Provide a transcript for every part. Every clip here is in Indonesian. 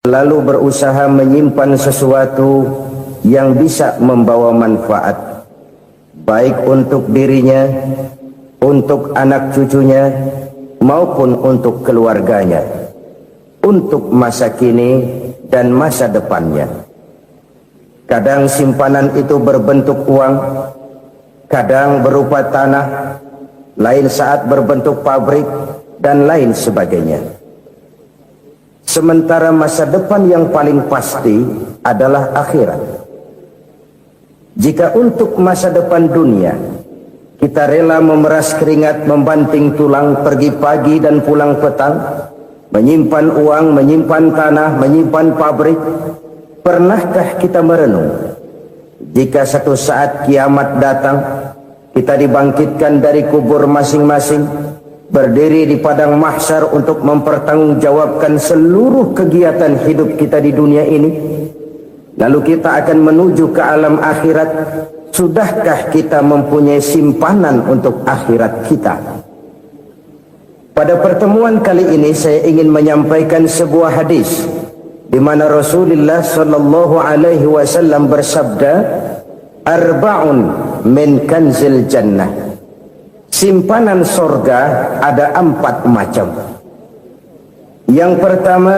lalu berusaha menyimpan sesuatu yang bisa membawa manfaat, baik untuk dirinya, untuk anak cucunya, maupun untuk keluarganya, untuk masa kini dan masa depannya. Kadang simpanan itu berbentuk uang, kadang berupa tanah, lain saat berbentuk pabrik, dan lain sebagainya. Sementara masa depan yang paling pasti adalah akhirat. Jika untuk masa depan dunia kita rela memeras keringat, membanting tulang, pergi pagi dan pulang petang, menyimpan uang, menyimpan tanah, menyimpan pabrik, pernahkah kita merenung jika satu saat kiamat datang, kita dibangkitkan dari kubur masing-masing, berdiri di padang mahsyar untuk mempertanggungjawabkan seluruh kegiatan hidup kita di dunia ini, lalu kita akan menuju ke alam akhirat. Sudahkah kita mempunyai simpanan untuk akhirat kita? Pada pertemuan kali ini saya ingin menyampaikan sebuah hadis di mana Rasulullah sallallahu alaihi wasallam bersabda, arba'un min kanzil jannah. Simpanan sorga ada 4 macam. Yang pertama,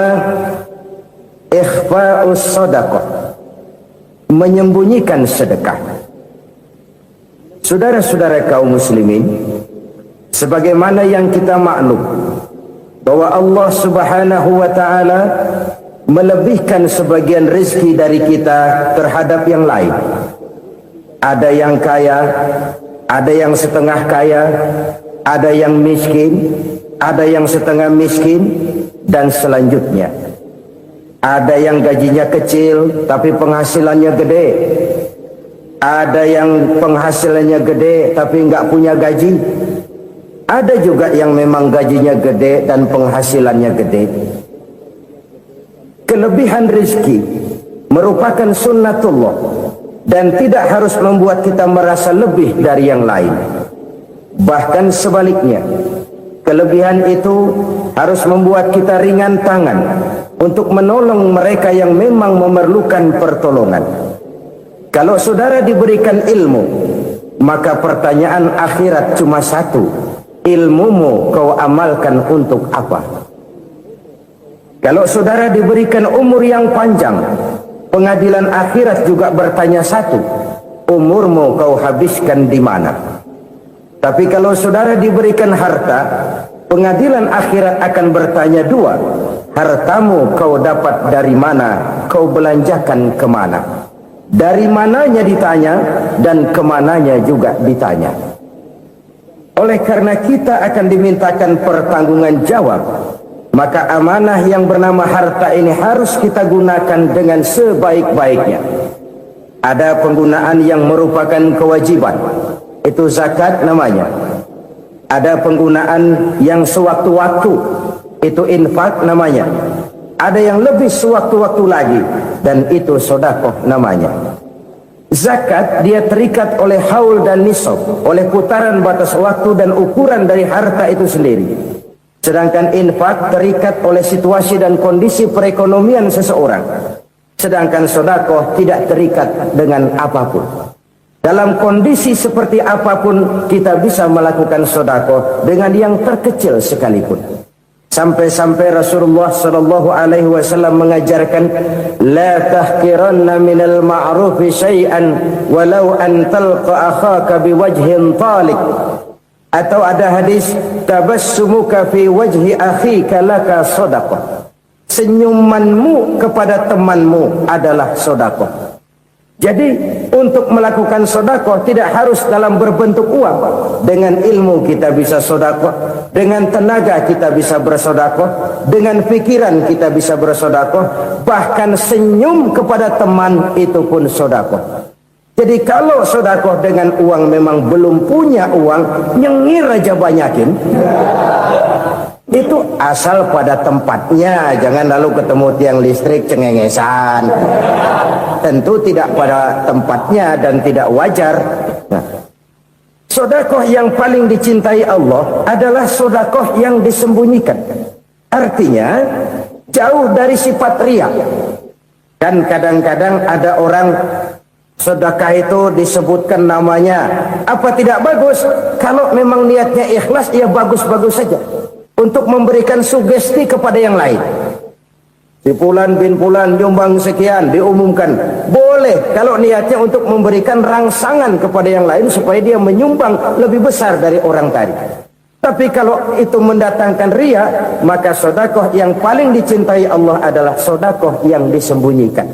ikhfa'us sadaqah, menyembunyikan sedekah. Saudara-saudara kaum muslimin, sebagaimana yang kita maklum bahwa Allah Subhanahu wa taala melebihkan sebagian rezeki dari kita terhadap yang lain. Ada yang kaya, ada yang setengah kaya, ada yang miskin, ada yang setengah miskin, dan selanjutnya. Ada yang gajinya kecil tapi penghasilannya gede. Ada yang penghasilannya gede tapi nggak punya gaji. Ada juga yang memang gajinya gede dan penghasilannya gede. Kelebihan rezeki merupakan sunnatullah dan tidak harus membuat kita merasa lebih dari yang lain. Bahkan sebaliknya, kelebihan itu harus membuat kita ringan tangan untuk menolong mereka yang memang memerlukan pertolongan. Kalau saudara diberikan ilmu, maka pertanyaan akhirat cuma satu: ilmumu kau amalkan untuk apa? Kalau saudara diberikan umur yang panjang, pengadilan akhirat juga bertanya satu: umurmu kau habiskan di mana? Tapi kalau saudara diberikan harta, pengadilan akhirat akan bertanya dua: hartamu kau dapat dari mana? Kau belanjakan kemana? Dari mananya ditanya dan kemananya juga ditanya. Oleh karena kita akan dimintakan pertanggungan jawab, maka amanah yang bernama harta ini harus kita gunakan dengan sebaik-baiknya. Ada penggunaan yang merupakan kewajiban, itu zakat namanya. Ada penggunaan yang sewaktu-waktu, itu infak namanya. Ada yang lebih sewaktu-waktu lagi, dan itu sedekah namanya. Zakat dia terikat oleh haul dan nisab, oleh putaran batas waktu dan ukuran dari harta itu sendiri. Sedangkan infak terikat oleh situasi dan kondisi perekonomian seseorang. Sedangkan sedekah tidak terikat dengan apapun. Dalam kondisi seperti apapun kita bisa melakukan sedekah dengan yang terkecil sekalipun. Sampai-sampai Rasulullah sallallahu alaihi wasallam mengajarkan, la tahqiranna minal ma'rufi syai'an walau an talqa akhaka biwajhin talik. Atau ada hadis, tabassumuka fi wajhi akhika laka shadaqah. Senyumanmu kepada temanmu adalah sedekah. Jadi untuk melakukan sedekah tidak harus dalam berbentuk uang. Dengan ilmu kita bisa sedekah, dengan tenaga kita bisa bersedekah, dengan pikiran kita bisa bersedekah, bahkan senyum kepada teman itu pun sedekah. Jadi kalau sedekah dengan uang memang belum punya uang, nyengir aja banyakin. Itu asal pada tempatnya, jangan lalu ketemu tiang listrik cengengesan. Tentu tidak pada tempatnya dan tidak wajar. Nah, sedekah yang paling dicintai Allah adalah sedekah yang disembunyikan. Artinya jauh dari sifat riya. Dan kadang-kadang ada orang sedekah itu disebutkan namanya, apa tidak bagus? Kalau memang niatnya ikhlas, ya bagus-bagus saja untuk memberikan sugesti kepada yang lain. Si Fulan bin Fulan nyumbang sekian, diumumkan. Boleh kalau niatnya untuk memberikan rangsangan kepada yang lain supaya dia menyumbang lebih besar dari orang tadi. Tapi kalau itu mendatangkan riya, maka sedekah yang paling dicintai Allah adalah sedekah yang disembunyikan.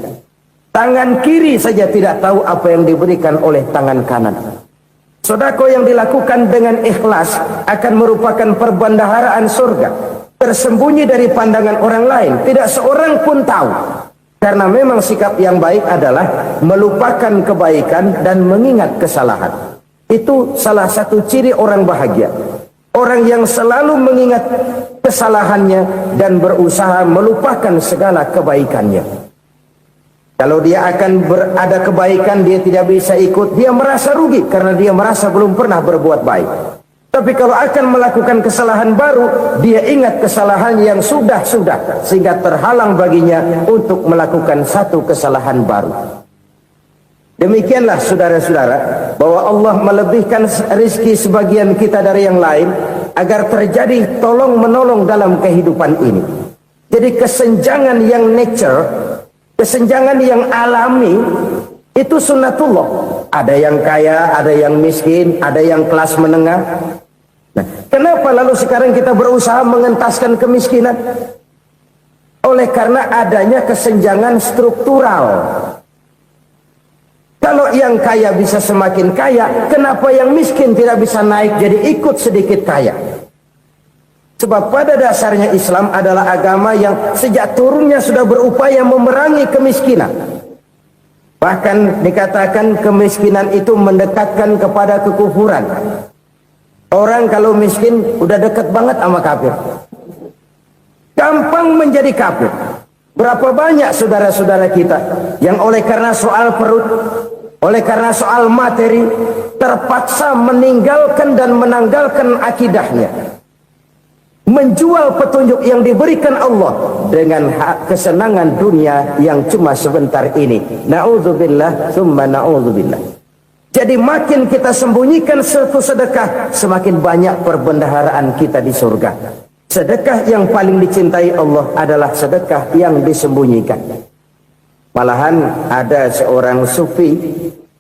Tangan kiri saja tidak tahu apa yang diberikan oleh tangan kanan. Sedekah yang dilakukan dengan ikhlas akan merupakan perbendaharaan surga, tersembunyi dari pandangan orang lain, tidak seorang pun tahu. Karena memang sikap yang baik adalah melupakan kebaikan dan mengingat kesalahan. Itu salah satu ciri orang bahagia. Orang yang selalu mengingat kesalahannya dan berusaha melupakan segala kebaikannya. Kalau dia akan ada kebaikan, dia tidak bisa ikut, dia merasa rugi karena dia merasa belum pernah berbuat baik. Tapi kalau akan melakukan kesalahan baru, dia ingat kesalahan yang sudah-sudah, sehingga terhalang baginya untuk melakukan satu kesalahan baru. Demikianlah saudara-saudara, bahwa Allah melebihkan rizki sebagian kita dari yang lain agar terjadi tolong-menolong dalam kehidupan ini. Jadi kesenjangan yang nature, kesenjangan yang alami, itu sunnatullah. Ada yang kaya, ada yang miskin, ada yang kelas menengah. Nah, kenapa lalu sekarang kita berusaha mengentaskan kemiskinan? Oleh karena adanya kesenjangan struktural. Kalau yang kaya bisa semakin kaya, kenapa yang miskin tidak bisa naik jadi ikut sedikit kaya? Sebab pada dasarnya Islam adalah agama yang sejak turunnya sudah berupaya memerangi kemiskinan. Bahkan dikatakan kemiskinan itu mendekatkan kepada kekufuran. Orang kalau miskin udah dekat banget sama kafir. Gampang menjadi kafir. Berapa banyak saudara-saudara kita yang oleh karena soal perut, oleh karena soal materi, terpaksa meninggalkan dan menanggalkan akidahnya, menjual petunjuk yang diberikan Allah dengan kesenangan dunia yang cuma sebentar ini. Na'udzubillah, summa na'udzubillah. Jadi makin kita sembunyikan satu sedekah, semakin banyak perbendaharaan kita di surga. Sedekah yang paling dicintai Allah adalah sedekah yang disembunyikan. Malahan ada seorang sufi,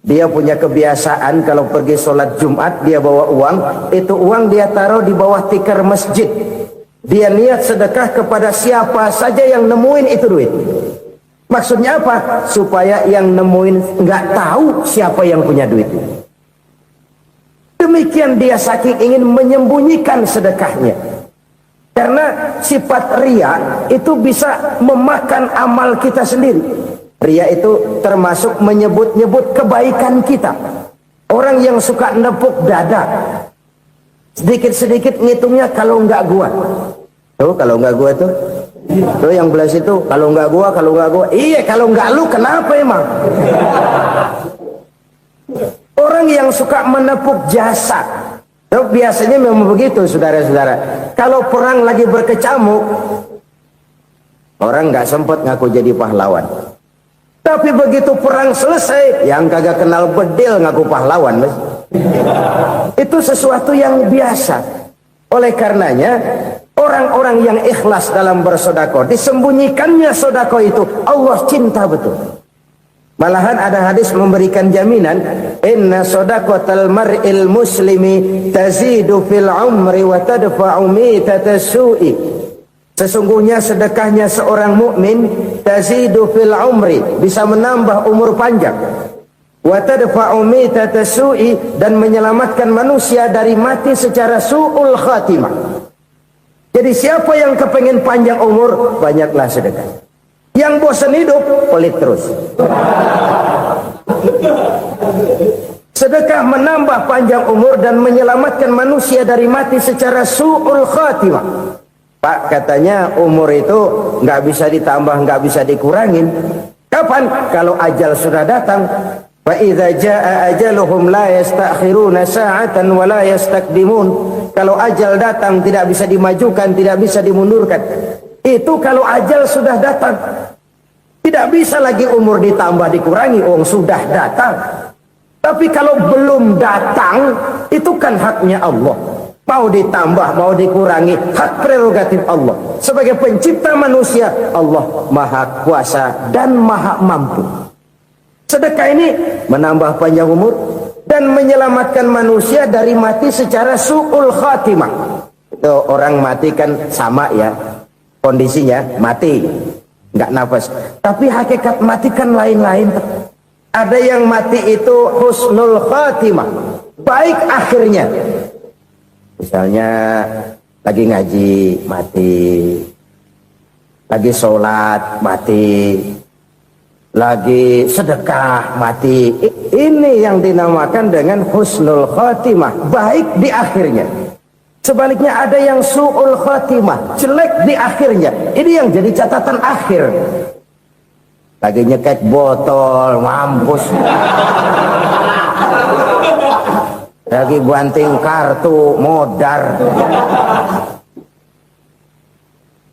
dia punya kebiasaan kalau pergi sholat Jumat dia bawa uang, itu uang dia taruh di bawah tikar masjid. Dia niat sedekah kepada siapa saja yang nemuin itu duit. Maksudnya apa? Supaya yang nemuin nggak tahu siapa yang punya duit. Demikian dia saking ingin menyembunyikan sedekahnya. Karena sifat riya itu bisa memakan amal kita sendiri. Riya itu termasuk menyebut-nyebut kebaikan kita. Orang yang suka nepuk dada, sedikit-sedikit ngitungnya kalau nggak gua. Tuh kalau nggak gua tuh yang belas itu kalau nggak gua. Iya kalau nggak lu kenapa emang? Orang yang suka menepuk jasa. Biasanya memang begitu saudara-saudara. Kalau perang lagi berkecamuk, orang nggak sempat ngaku jadi pahlawan. Tapi begitu perang selesai, yang kagak kenal bedil ngaku pahlawan. Itu sesuatu yang biasa. Oleh karenanya, orang-orang yang ikhlas dalam bersedekah, disembunyikannya sedekah itu, Allah cinta betul. Malahan ada hadis memberikan jaminan, inna shadaqatal mar'il muslimi tazidu fil umri wa tadfa'u mitatas su'i. Sesungguhnya sedekahnya seorang mukmin tazidu fil umri, bisa menambah umur panjang. Wa tadfa'u mitatas su'i, dan menyelamatkan manusia dari mati secara su'ul khatimah. Jadi siapa yang kepengen panjang umur, banyaklah sedekah. Yang bosan hidup, pelit terus. Sedekah menambah panjang umur dan menyelamatkan manusia dari mati secara su'ul khatimah. Pak, katanya umur itu nggak bisa ditambah, nggak bisa dikurangin. Kapan? Kalau ajal sudah datang. Fa idza jaa ajaluhum la yastakhiruna sa'atan wa la yastakdimun. Kalau ajal datang tidak bisa dimajukan, tidak bisa dimundurkan. Itu kalau ajal sudah datang. Tidak bisa lagi umur ditambah dikurangi, sudah datang. Tapi kalau belum datang, itu kan haknya Allah. Mau ditambah, mau dikurangi, hak prerogatif Allah. Sebagai pencipta manusia, Allah maha kuasa dan maha mampu. Sedekah ini menambah panjang umur dan menyelamatkan manusia dari mati secara su'ul khatimah. Itu orang mati kan sama ya, kondisinya mati, nggak nafas. Tapi hakikat mati kan lain-lain. Ada yang mati itu husnul khatimah, baik akhirnya. Misalnya lagi ngaji mati, lagi sholat mati, lagi sedekah mati. Ini yang dinamakan dengan husnul khatimah, baik di akhirnya. Sebaliknya ada yang su'ul khatimah, jelek di akhirnya. Ini yang jadi catatan akhir. Lagi nyekek botol, mampus. Lagi banting kartu, modar.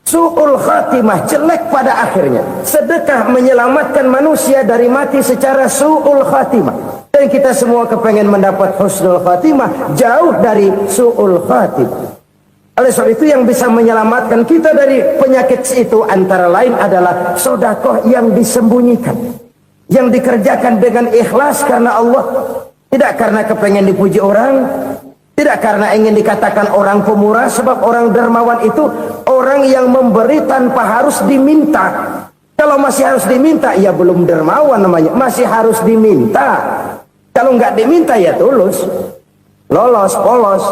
Su'ul khatimah, jelek pada akhirnya. Sedekah menyelamatkan manusia dari mati secara su'ul khatimah. Dan kita semua kepengen mendapat husnul khatimah, jauh dari su'ul khatimah. Oleh sebab itu yang bisa menyelamatkan kita dari penyakit itu antara lain adalah sedekah yang disembunyikan, yang dikerjakan dengan ikhlas karena Allah. Tidak karena kepengen dipuji orang, tidak karena ingin dikatakan orang pemurah, sebab orang dermawan itu orang yang memberi tanpa harus diminta. Kalau masih harus diminta, ya belum dermawan namanya, masih harus diminta. Kalau nggak diminta ya tulus, lolos, polos.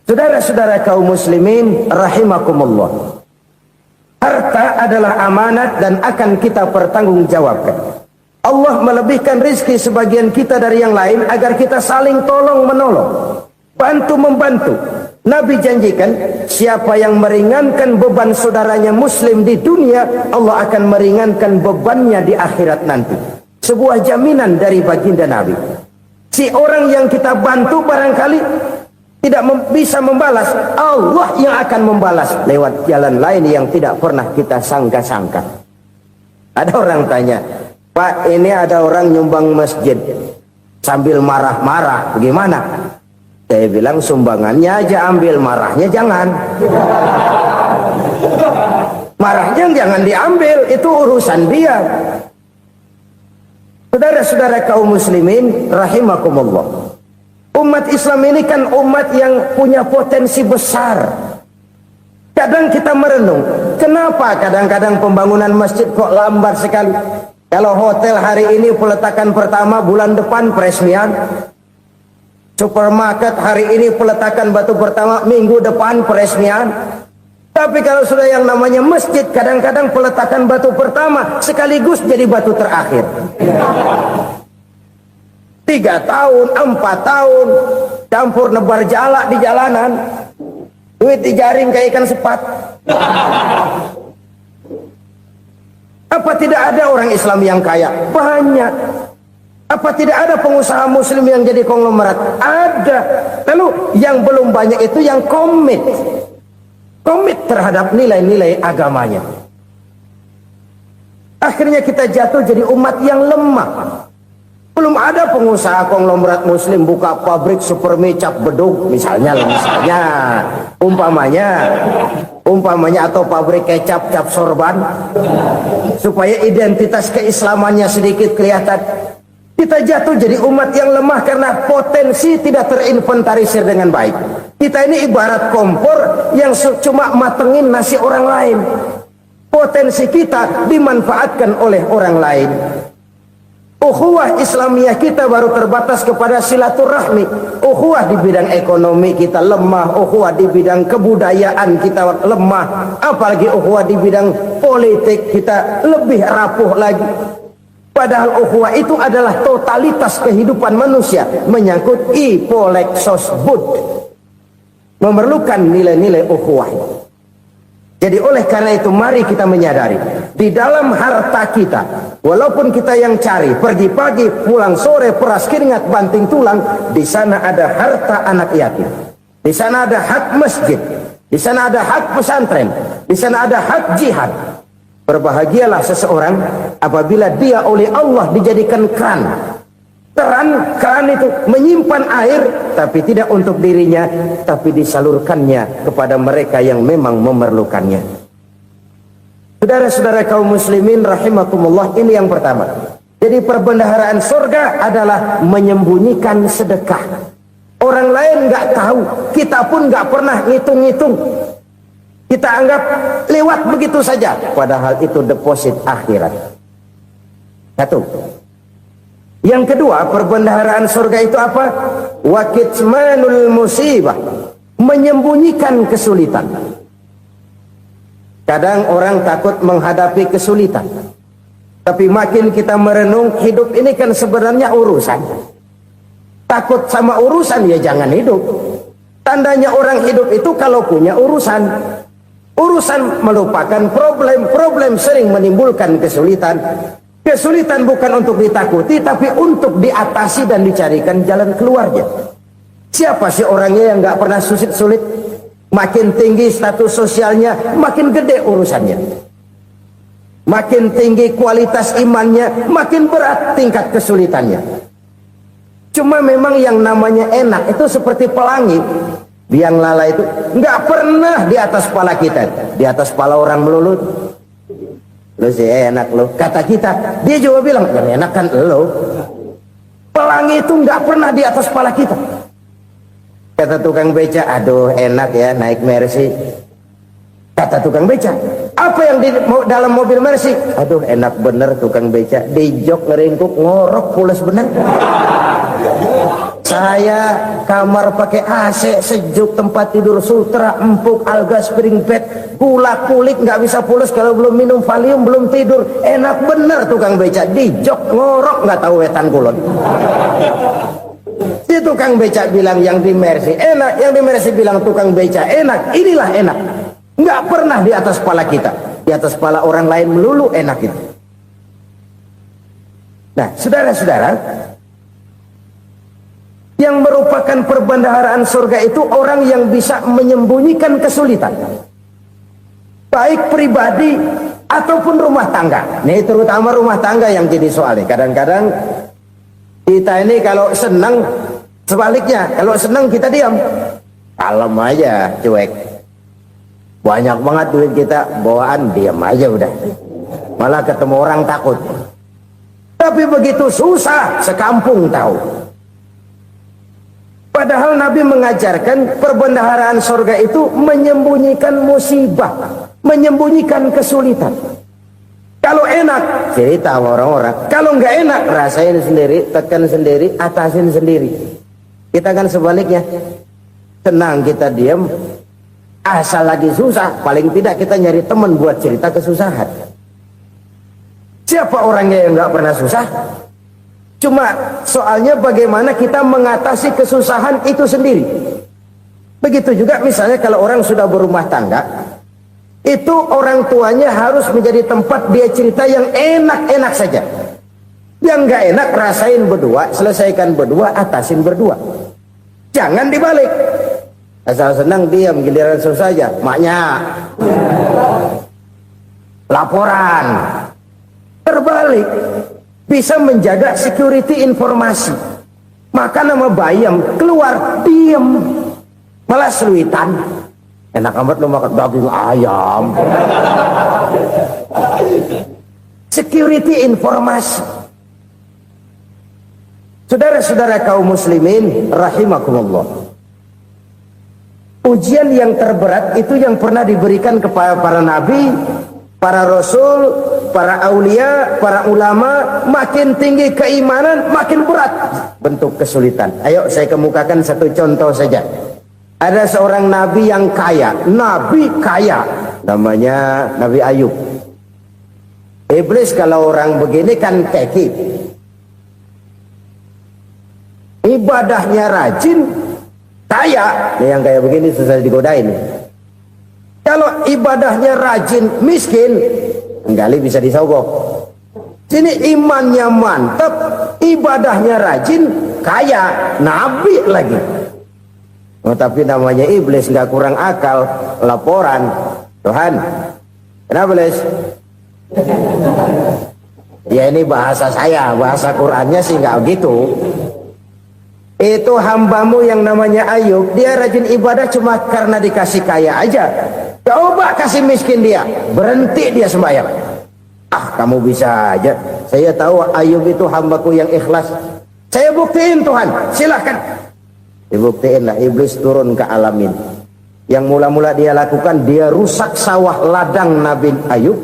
Saudara-saudara kaum muslimin rahimakumullah, harta adalah amanat dan akan kita pertanggungjawabkan. Allah melebihkan rizki sebagian kita dari yang lain agar kita saling tolong menolong, bantu membantu. Nabi janjikan siapa yang meringankan beban saudaranya muslim di dunia, Allah akan meringankan bebannya di akhirat nanti. Sebuah jaminan dari baginda Nabi. Si orang yang kita bantu barangkali tidak bisa membalas, Allah yang akan membalas lewat jalan lain yang tidak pernah kita sangka-sangka. Ada orang tanya, Pak, ini ada orang nyumbang masjid sambil marah-marah, bagaimana? Saya bilang sumbangannya aja ambil, marahnya jangan. Marahnya jangan diambil, itu urusan dia. Saudara-saudara kaum muslimin rahimakumullah, umat Islam ini kan umat yang punya potensi besar. Kadang kita merenung, kenapa kadang-kadang pembangunan masjid kok lambat sekali? Kalau hotel hari ini peletakan pertama, bulan depan peresmian. Supermarket hari ini peletakan batu pertama, minggu depan peresmian. Tapi kalau sudah yang namanya masjid, kadang-kadang peletakan batu pertama sekaligus jadi batu terakhir. 3 tahun, 4 tahun, campur nebar jalak di jalanan, duit dijaring kayak ikan sepat. Apa tidak ada orang Islam yang kaya? Banyak. Apa tidak ada pengusaha muslim yang jadi konglomerat? Ada. Lalu yang belum banyak itu yang komit terhadap nilai-nilai agamanya. Akhirnya kita jatuh jadi umat yang lemah. Belum ada pengusaha konglomerat muslim buka pabrik supermi cap bedug misalnya umpamanya atau pabrik kecap cap sorban supaya identitas keislamannya sedikit kelihatan. Kita jatuh jadi umat yang lemah karena potensi tidak terinventarisir dengan baik. Kita ini ibarat kompor yang cuma matengin nasi orang lain. Potensi kita dimanfaatkan oleh orang lain. Ukhuwah Islamiyah kita baru terbatas kepada silaturahmi. Ukhuwah di bidang ekonomi kita lemah, ukhuwah di bidang kebudayaan kita lemah, apalagi ukhuwah di bidang politik kita lebih rapuh lagi. Padahal ukhuwah itu adalah totalitas kehidupan manusia, menyangkut ipolexosbud, memerlukan nilai-nilai ukhuwah. Jadi oleh karena itu mari kita menyadari di dalam harta kita, walaupun kita yang cari, pergi pagi, pulang sore, peras keringat, banting tulang, di sana ada harta anak yatim, di sana ada hak masjid, di sana ada hak pesantren, di sana ada hak jihad. Berbahagialah seseorang apabila dia oleh Allah dijadikan keran. Keran itu menyimpan air, tapi tidak untuk dirinya, tapi disalurkannya kepada mereka yang memang memerlukannya. Saudara-saudara kaum muslimin rahimakumullah, ini yang pertama. Jadi perbendaharaan surga adalah menyembunyikan sedekah. Orang lain nggak tahu, kita pun nggak pernah ngitung-ngitung. Kita anggap lewat begitu saja, padahal itu deposit akhirat. Satu. Yang kedua, perbendaharaan surga itu apa? Wa kitmanul musibah, menyembunyikan kesulitan. Kadang orang takut menghadapi kesulitan, tapi makin kita merenung, hidup ini kan sebenarnya urusan. Takut sama urusan, ya jangan hidup. Tandanya orang hidup itu kalau punya urusan. Urusan melupakan problem. Problem sering menimbulkan kesulitan. Kesulitan bukan untuk ditakuti, tapi untuk diatasi dan dicarikan jalan keluarnya. Siapa sih orangnya yang nggak pernah sulit-sulit? Makin tinggi status sosialnya, makin gede urusannya. Makin tinggi kualitas imannya, makin berat tingkat kesulitannya. Cuma memang yang namanya enak itu seperti pelangi. Biang lala itu nggak pernah di atas kepala kita, di atas kepala orang melulu. Lu sih enak lo, kata kita. Dia juga bilang yang enak kan lo. Pelangi itu nggak pernah di atas kepala kita. Kata tukang beca, aduh enak ya naik Mercy. Kata tukang beca, apa yang di dalam mobil Mercy? Aduh enak bener tukang beca, di jok ngeringkuk ngorok pules bener. Saya kamar pakai AC, sejuk, tempat tidur sutra, empuk, alga, spring bed, gula kulik, nggak bisa pulas kalau belum minum Valium, belum tidur. Enak bener tukang beca, di jok ngorok nggak tahu wetan kulon. Si tukang beca bilang yang di Mercy enak, yang di Mercy bilang tukang beca enak. Inilah enak, nggak pernah di atas kepala kita, di atas kepala orang lain melulu enak itu. Nah, saudara-saudara, yang merupakan perbendaharaan surga itu orang yang bisa menyembunyikan kesulitan, baik pribadi ataupun rumah tangga. Ini terutama rumah tangga yang jadi soalnya. Kadang-kadang kita ini kalau senang, sebaliknya kalau senang kita diam, kalem aja, cuek. Banyak banget duit kita bawaan, diam aja udah. Malah ketemu orang takut. Tapi begitu susah, sekampung tahu. Padahal Nabi mengajarkan perbendaharaan surga itu menyembunyikan musibah, menyembunyikan kesulitan. Kalau enak, cerita sama orang-orang. Kalau nggak enak, rasain sendiri, tekan sendiri, atasin sendiri. Kita kan sebaliknya. Senang kita diam, asal lagi susah, paling tidak kita nyari teman buat cerita kesusahan. Siapa orangnya yang nggak pernah susah? Cuma soalnya bagaimana kita mengatasi kesusahan itu sendiri. Begitu juga misalnya kalau orang sudah berumah tangga, itu orang tuanya harus menjadi tempat dia cerita yang enak-enak saja. Yang nggak enak rasain berdua, selesaikan berdua, atasin berdua. Jangan dibalik. Asal senang diam, giliran susah aja. Maknya laporan. Terbalik. Bisa menjaga security informasi. Maka nama bayam keluar diem, malah seluitan. Enak amat lo makan daging ayam. Security informasi. Saudara-saudara kaum muslimin rahimakumullah, ujian yang terberat itu yang pernah diberikan kepada para nabi, para rasul, para aulia, para ulama. Makin tinggi keimanan, makin berat bentuk kesulitan. Ayo saya kemukakan satu contoh saja. Ada seorang nabi yang kaya, nabi kaya, namanya Nabi Ayub. Iblis kalau orang begini kan keki, ibadahnya rajin, kaya. Yang kayak begini susah digodain. Kalau ibadahnya rajin, miskin, kali bisa disogok. Sini imannya mantap, ibadahnya rajin, kaya, nabi lagi. Tapi namanya iblis, nggak kurang akal. Laporan, Tuhan, kenapa Les? Ya ini bahasa saya, bahasa Qurannya sih nggak gitu. Itu hambamu yang namanya Ayub, dia rajin ibadah cuma karena dikasih kaya aja. Coba kasih miskin dia, berhenti dia sembahyang. Ah, kamu bisa aja. Saya tahu Ayub itu hambaku yang ikhlas. Saya buktiin Tuhan, silahkan. Dibuktiin lah, iblis turun ke alamin. Yang mula-mula dia lakukan, dia rusak sawah ladang Nabi Ayub.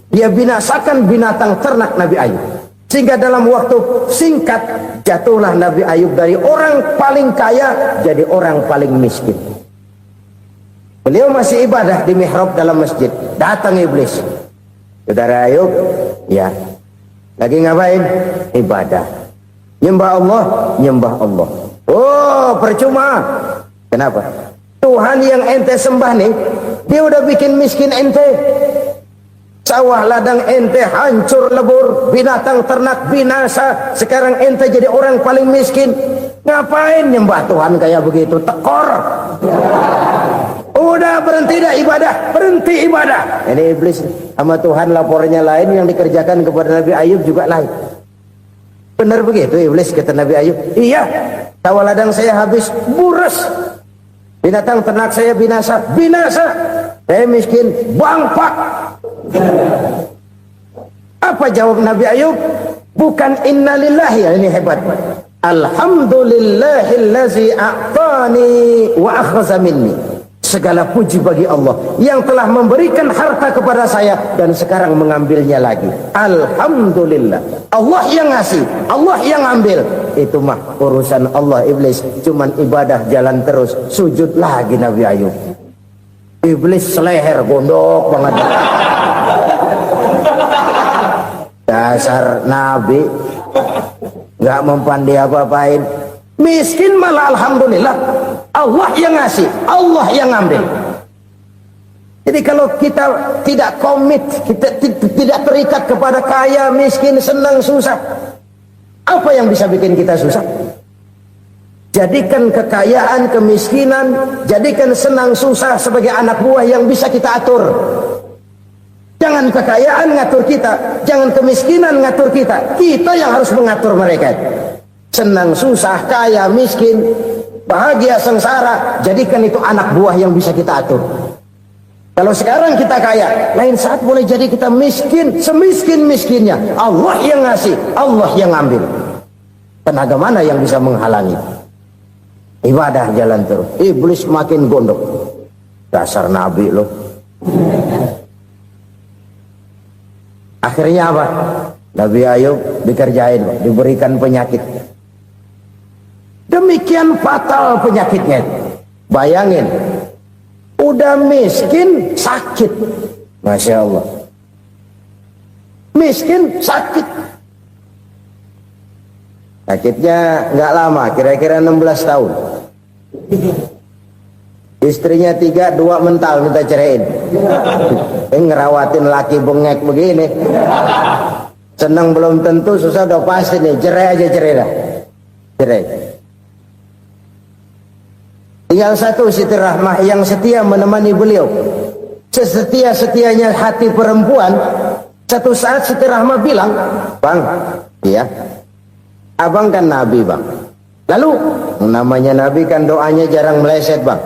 Dia binasakan binatang ternak Nabi Ayub. Sehingga dalam waktu singkat, jatuhlah Nabi Ayub dari orang paling kaya jadi orang paling miskin. Beliau masih ibadah di mihrab dalam masjid. Datang iblis. Saudara Ayub, ya, lagi ngapain? Ibadah. Nyembah Allah, nyembah Allah. Oh, percuma. Kenapa? Tuhan yang ente sembah nih, dia udah bikin miskin ente. Sawah ladang ente hancur lebur, binatang ternak binasa. Sekarang ente jadi orang paling miskin. Ngapain nyembah Tuhan kayak begitu? Tekor. Udah berhenti dah ibadah, berhenti ibadah. Ini iblis sama Tuhan lapornya lain, yang dikerjakan kepada Nabi Ayub juga lain. Benar begitu iblis, kata Nabi Ayub. Iya, sawah ladang saya habis, buras. Binatang ternak saya binasa, binasa. Saya miskin, bangpak. Apa jawab Nabi Ayub? Bukan innalillahi, ya, ini hebat. Alhamdulillahillazi a'tani wa akhza minni. Segala puji bagi Allah yang telah memberikan harta kepada saya dan sekarang mengambilnya lagi. Alhamdulillah. Allah yang ngasih, Allah yang ambil. Itu mah urusan Allah. Iblis cuman ibadah jalan terus, sujud lagi Nabi Ayub. Iblis seleher gondok banget. Dasar Nabi nggak mempan dia apa-apain. Miskin malah alhamdulillah. Allah yang ngasih, Allah yang ambil. Jadi kalau kita tidak komit, kita tidak terikat kepada kaya, miskin, senang, susah, apa yang bisa bikin kita susah? Jadikan kekayaan, kemiskinan, jadikan senang susah sebagai anak buah yang bisa kita atur. Jangan kekayaan ngatur kita, jangan kemiskinan ngatur kita. Kita yang harus mengatur mereka. Senang susah, kaya, miskin, bahagia, sengsara, jadikan itu anak buah yang bisa kita atur. Kalau sekarang kita kaya, lain saat boleh jadi kita miskin, semiskin-miskinnya. Allah yang ngasih, Allah yang ambil. Tenaga mana yang bisa menghalangi? Ibadah jalan terus. Iblis makin gondok. Dasar Nabi loh. Akhirnya apa? Nabi Ayub dikerjain, diberikan penyakit. Demikian fatal penyakitnya. Bayangin, udah miskin sakit. Masya Allah. Miskin sakit. Sakitnya nggak lama, kira-kira 16 tahun. Istrinya 3, 2 mental minta ceraiin. Ngerawatin laki bengek begini. Senang belum tentu, susah udah pasti nih. Cerai aja, cerai dah. Cerai. Tinggal satu Siti Rahmah yang setia menemani beliau. Sesetia-setianya hati perempuan. Satu saat Siti Rahmah bilang, "Bang, iya, abang kan Nabi, Bang. Lalu, namanya Nabi kan doanya jarang meleset, Bang.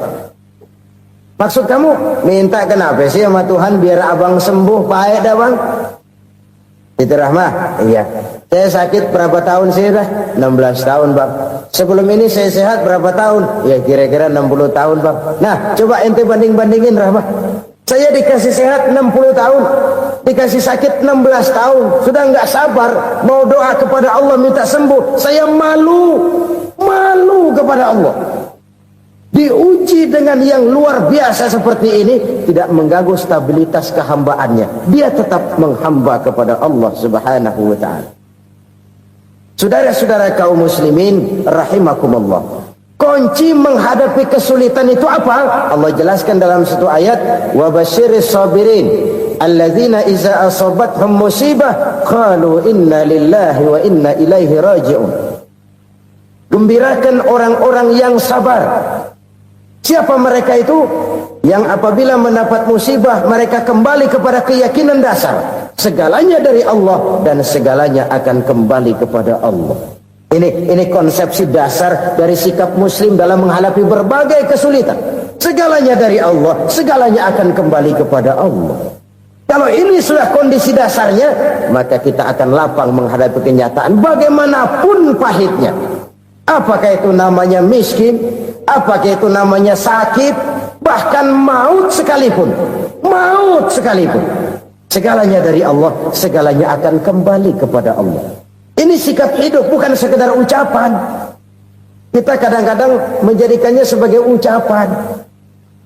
Maksud kamu minta kenapa sih sama Tuhan biar abang sembuh, baik dah, Bang?" Siti Rahmah, iya. Saya sakit berapa tahun sih dah? 16 tahun, Bang. Sebelum ini saya sehat berapa tahun? Ya kira-kira 60 tahun, Bang. Nah, coba ente banding-bandingin, Rahmah. Saya dikasih sehat 60 tahun, dikasih sakit 16 tahun. Sudah nggak sabar mau doa kepada Allah minta sembuh. Saya malu kepada Allah. Diuji dengan yang luar biasa seperti ini, tidak mengganggu stabilitas kehambaannya. Dia tetap menghamba kepada Allah Subhanahu wa ta'ala. Saudara-saudara kaum muslimin rahimakumullah. Kunci menghadapi kesulitan itu apa? Allah jelaskan dalam satu ayat, wa basyiris sabirin alladzina iza asabathum musibah qalu inna lillahi wa inna ilaihi raji'un. Gembirakan orang-orang yang sabar Siapa mereka itu? Yang apabila mendapat musibah mereka kembali kepada keyakinan dasar segalanya dari Allah dan segalanya akan kembali kepada Allah. Ini konsepsi dasar dari sikap muslim dalam menghadapi berbagai kesulitan. Segalanya dari Allah, segalanya akan kembali kepada Allah. Kalau ini sudah kondisi dasarnya, maka kita akan lapang menghadapi kenyataan bagaimanapun pahitnya. Apakah itu namanya miskin, apakah itu namanya sakit, bahkan maut sekalipun. Maut sekalipun. Segalanya dari Allah, segalanya akan kembali kepada Allah. Ini sikap hidup, bukan sekedar ucapan. Kita kadang-kadang menjadikannya sebagai ucapan.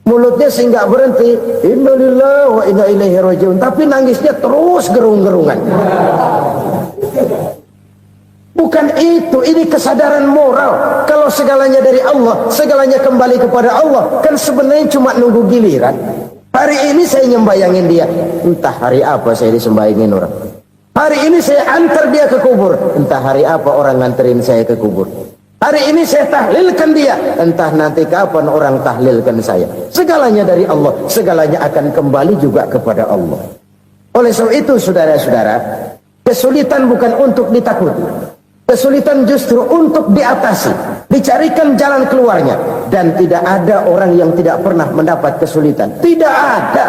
Mulutnya sehingga berhenti, innalillahi wa inna ilaihi rajiun, tapi nangisnya terus gerung-gerungan. Bukan itu, ini kesadaran moral. Kalau segalanya dari Allah, segalanya kembali kepada Allah, kan sebenarnya cuma nunggu giliran. Hari ini saya nyembayangin dia, entah hari apa saya disembayangin orang. Hari ini saya antar dia ke kubur, entah hari apa orang nganterin saya ke kubur. Hari ini saya tahlilkan dia, entah nanti kapan orang tahlilkan saya. Segalanya dari Allah, segalanya akan kembali juga kepada Allah. Oleh sebab itu saudara-saudara, kesulitan bukan untuk ditakuti. Kesulitan justru untuk diatasi, dicarikan jalan keluarnya. Dan tidak ada orang yang tidak pernah mendapat kesulitan. Tidak ada.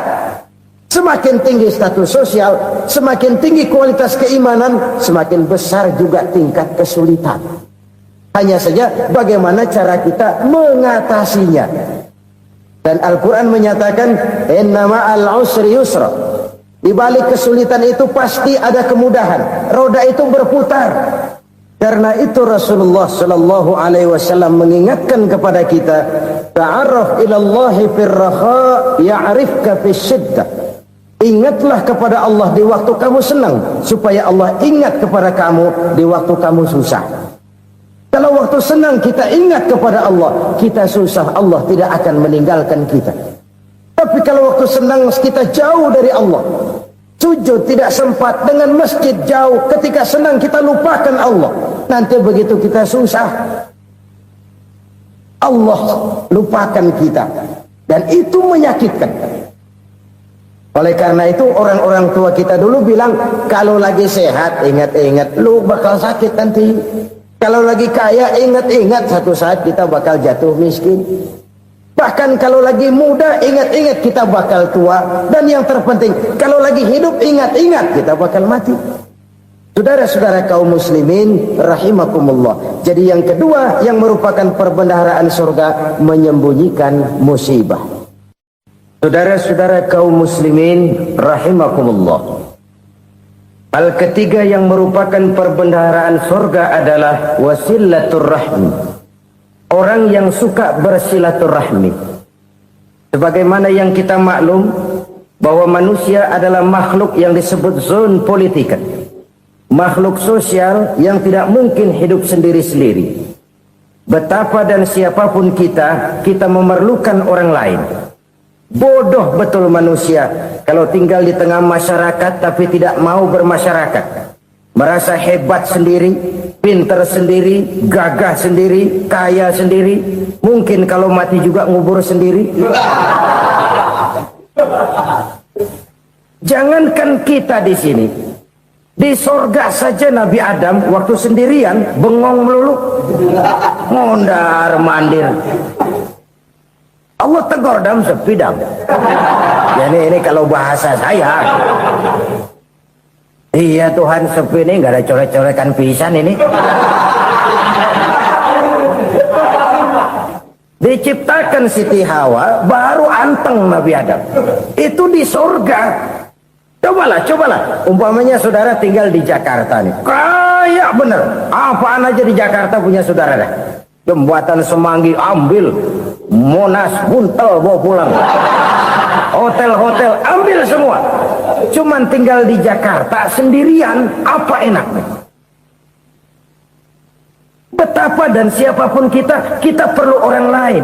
Semakin tinggi status sosial, semakin tinggi kualitas keimanan, semakin besar juga tingkat kesulitan. Hanya saja bagaimana cara kita mengatasinya. Dan Al-Quran menyatakan, inna ma'al usri yusra. Di balik kesulitan itu pasti ada kemudahan. Roda itu berputar. Karena itu Rasulullah sallallahu alaihi wasallam mengingatkan kepada kita, ta'arraf ilallahi fir raha ya'rifka fis syiddah. Ingatlah kepada Allah di waktu kamu senang, supaya Allah ingat kepada kamu di waktu kamu susah. Kalau waktu senang kita ingat kepada Allah, kita susah, Allah tidak akan meninggalkan kita. Tapi kalau waktu senang kita jauh dari Allah, sujud tidak sempat, dengan masjid jauh, ketika senang kita lupakan Allah. Nanti begitu kita susah, Allah lupakan kita. Dan itu menyakitkan. Oleh karena itu orang-orang tua kita dulu bilang, kalau lagi sehat ingat-ingat lu bakal sakit nanti. Kalau lagi kaya ingat-ingat satu saat kita bakal jatuh miskin. Bahkan kalau lagi muda ingat-ingat kita bakal tua. Dan yang terpenting kalau lagi hidup ingat-ingat kita bakal mati. Saudara-saudara kaum muslimin rahimakumullah. Jadi yang kedua yang merupakan perbendaharaan surga, menyembunyikan musibah. Saudara-saudara kaum muslimin rahimakumullah. Hal ketiga yang merupakan perbendaharaan surga adalah wasilatur rahmi. Orang yang suka bersilaturahmi. Sebagaimana yang kita maklum bahwa manusia adalah makhluk yang disebut zon politika. Makhluk sosial yang tidak mungkin hidup sendiri-sendiri. Betapa dan siapapun kita memerlukan orang lain. Bodoh betul manusia kalau tinggal di tengah masyarakat tapi tidak mau bermasyarakat. Merasa hebat sendiri, pintar sendiri, gagah sendiri, kaya sendiri. Mungkin kalau mati juga ngubur sendiri. Jangankan kita di sini, di sorga saja Nabi Adam waktu sendirian bengong melulu, mondar mandir. Allah tegur dam sepidam. Ini kalau bahasa saya. Iya Tuhan, sepi ini nggak ada coret-coretan pisan ini. Diciptakan Siti Hawa baru anteng Nabi Adam. Itu di surga. Cobalah. Umpamanya saudara tinggal di Jakarta nih. Kayak bener. Apaan aja di Jakarta punya saudara dah. Jembatan Semanggi ambil. Monas buntel bawa pulang. Hotel-hotel ambil semua. Cuman tinggal di Jakarta sendirian, apa enaknya? Betapa dan siapapun kita perlu orang lain.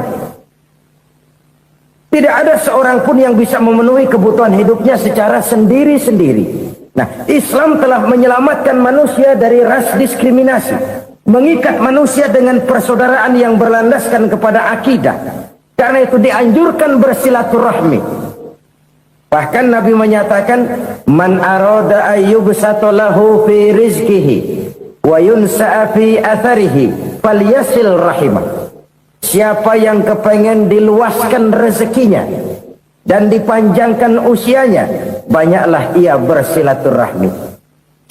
Tidak ada seorang pun yang bisa memenuhi kebutuhan hidupnya secara sendiri-sendiri. Nah, Islam telah menyelamatkan manusia dari ras diskriminasi. Mengikat manusia dengan persaudaraan yang berlandaskan kepada akidah. Karena itu dianjurkan bersilaturahmi. Bahkan Nabi menyatakan, man arada ayyubsata lahu fi rizqihi wa yunsa'a fi atharihi falyasil rahimah. Siapa yang kepengen diluaskan rezekinya dan dipanjangkan usianya, banyaklah ia bersilaturahmi.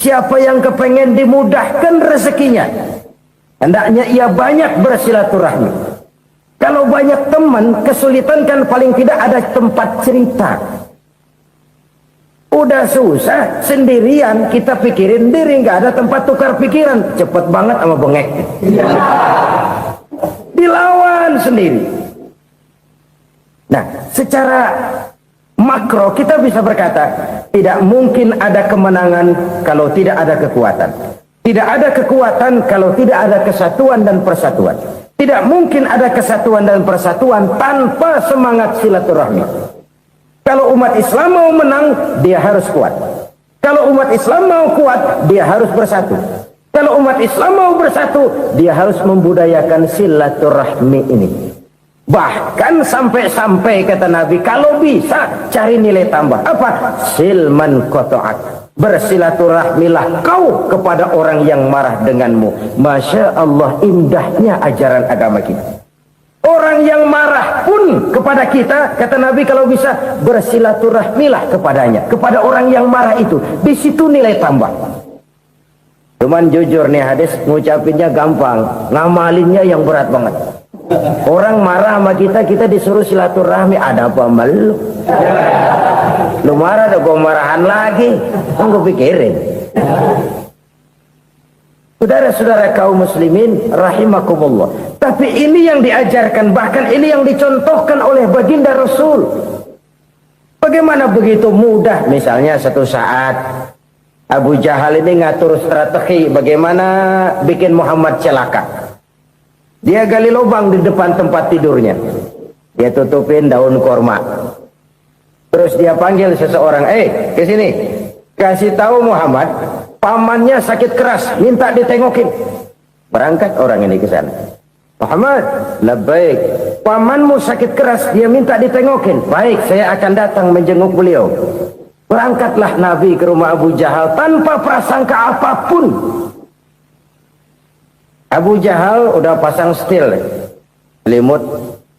Siapa yang kepengen dimudahkan rezekinya, hendaknya ia banyak bersilaturahmi. Kalau banyak teman, kesulitan kan paling tidak ada tempat cerita. Udah susah, sendirian kita pikirin diri, nggak ada tempat tukar pikiran. Cepet banget sama bengek. Dilawan sendiri. Nah, secara makro kita bisa berkata, tidak mungkin ada kemenangan kalau tidak ada kekuatan. Tidak ada kekuatan kalau tidak ada kesatuan dan persatuan. Tidak mungkin ada kesatuan dan persatuan tanpa semangat silaturahmi. Kalau umat Islam mau menang, dia harus kuat. Kalau umat Islam mau kuat, dia harus bersatu. Kalau umat Islam mau bersatu, dia harus membudayakan silaturahmi ini. Bahkan sampai-sampai kata Nabi, kalau bisa cari nilai tambah. Apa? Silman qata'ak. Bersilaturahmilah kau kepada orang yang marah denganmu. Masya Allah, indahnya ajaran agama kita. Orang yang marah pun kepada kita, kata Nabi, kalau bisa bersilaturahmilah kepadanya, kepada orang yang marah itu. Di situ nilai tambah. Cuman jujur nih hadis, ngucapinnya gampang, ngamalinnya yang berat banget. Orang marah sama kita, kita disuruh silaturahmi. Ada apa malu? Lu marah, ada gua marahan lagi. Gue pikirin. Saudara-saudara kaum muslimin rahimakumullah. Tapi ini yang diajarkan, bahkan ini yang dicontohkan oleh baginda Rasul. Bagaimana begitu mudah, misalnya satu saat Abu Jahal ini ngatur strategi bagaimana bikin Muhammad celaka. Dia gali lubang di depan tempat tidurnya. Dia tutupin daun korma. Terus dia panggil seseorang, ke sini. Kasih tahu Muhammad, pamannya sakit keras, minta ditengokin. Berangkat orang ini ke sana. Muhammad, labbaik. Pamanmu sakit keras, dia minta ditengokin. Baik, saya akan datang menjenguk beliau. Berangkatlah Nabi ke rumah Abu Jahal tanpa prasangka apapun. Abu Jahal udah pasang stil, selimut